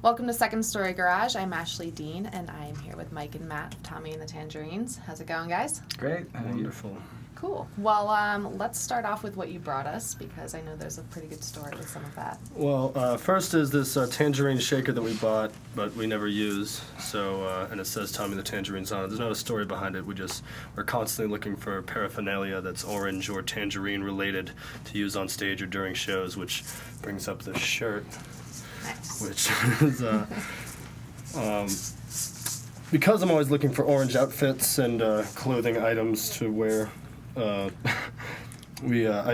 Welcome to Second Story Garage. I'm Ashley Dean, and I'm here with Mike and Matt of Tommy and the Tangerines. How's it going, guys? Great. Wonderful. Cool. Well, let's start off with what you brought us, because I know there's a pretty good story with some of that. Well, first is this tangerine shaker that we bought, but we never use. So, and it says Tommy the Tangerines on it. There's not a story behind it. We're constantly looking for paraphernalia that's orange or tangerine related to use on stage or during shows, which brings up this shirt. Nice. Which is, because I'm always looking for orange outfits and clothing items to wear, I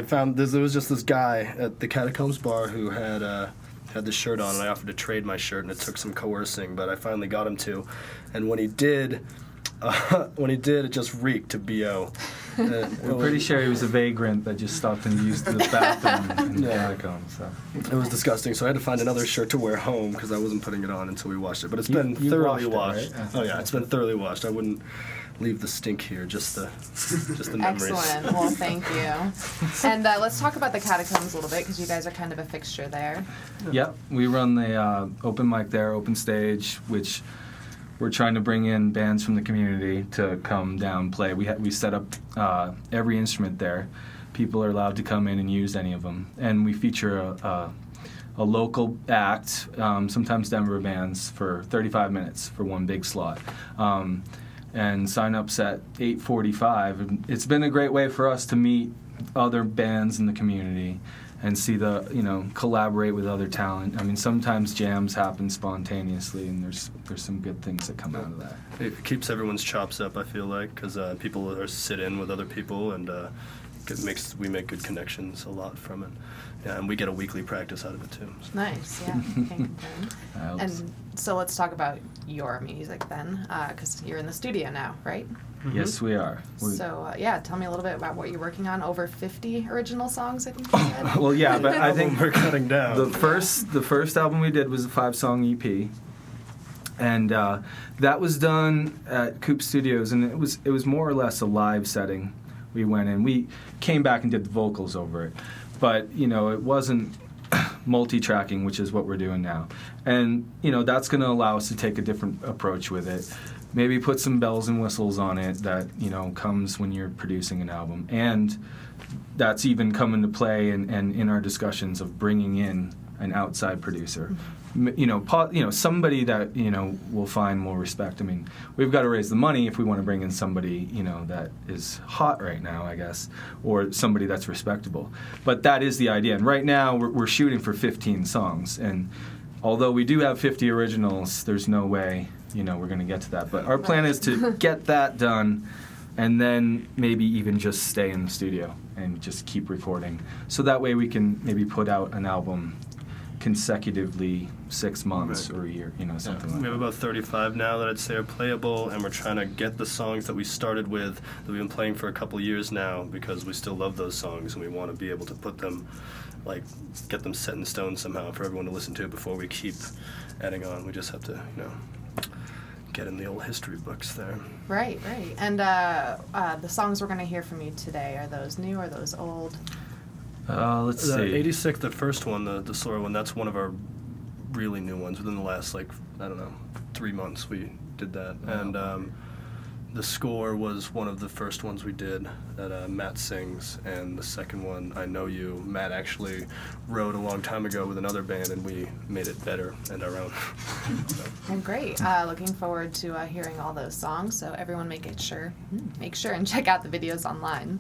found there was just this guy at the Catacombs bar who had this shirt on, and I offered to trade my shirt, and it took some coercing, but I finally got him to. And when he did, it just reeked of B.O. We're pretty sure he was a vagrant that just stopped and used the bathroom in the catacombs. So. It was disgusting, so I had to find another shirt to wear home because I wasn't putting it on until we washed it. But it's been thoroughly washed. Right? Oh yeah, it's been thoroughly washed. I wouldn't leave the stink here, just the memories. Excellent. Well, thank you. And let's talk about the Catacombs a little bit, because you guys are kind of a fixture there. Yep, we run the open mic there, open stage, which we're trying to bring in bands from the community to come down play. We set up every instrument there. People are allowed to come in and use any of them. And we feature a local act, sometimes Denver bands, for 35 minutes for one big slot. And sign-up's at 8:45. It's been a great way for us to meet other bands in the community and see collaborate with other talent. I mean, sometimes jams happen spontaneously, and there's some good things that come out of that. It keeps everyone's chops up, I feel like, because people sit in with other people, and we make good connections a lot from it. Yeah, and we get a weekly practice out of it too. So. Nice, yeah, can't complain. And so let's talk about your music then, because you're in the studio now, right? Mm-hmm. Yes, we are. So, tell me a little bit about what you're working on. Over 50 original songs, I think you said? Well, yeah, but I think we're cutting down. The first album we did was a 5-song EP, and that was done at Coop Studios, and it was more or less a live setting. We went in. We came back and did the vocals over it, but it wasn't multi-tracking, which is what we're doing now, and that's going to allow us to take a different approach with it. Maybe put some bells and whistles on it that comes when you're producing an album, and that's even come into play and in our discussions of bringing in an outside producer, somebody that will find more respect. I mean, we've got to raise the money if we want to bring in somebody that is hot right now, I guess, or somebody that's respectable. But that is the idea, and right now we're shooting for 15 songs, and although we do have 50 originals, there's no way we're going to get to that. But our plan is to get that done, and then maybe even just stay in the studio and just keep recording. So that way we can maybe put out an album consecutively 6 months or a year, something like that. We have about 35 now that I'd say are playable, and we're trying to get the songs that we started with, that we've been playing for a couple years now, because we still love those songs, and we want to be able to put them, get them set in stone somehow for everyone to listen to before we keep adding on. We just have to, get in the old history books there. Right. And the songs we're going to hear from you today, are those new or are those old? Let's see. 86, the first one, the slower one, that's one of our really new ones. Within the last, 3 months we did that. And the score was one of the first ones we did that Matt sings, and the second one, I Know You, Matt actually wrote a long time ago with another band, and we made it better and our own. Well, great. Looking forward to hearing all those songs, so everyone make sure and check out the videos online.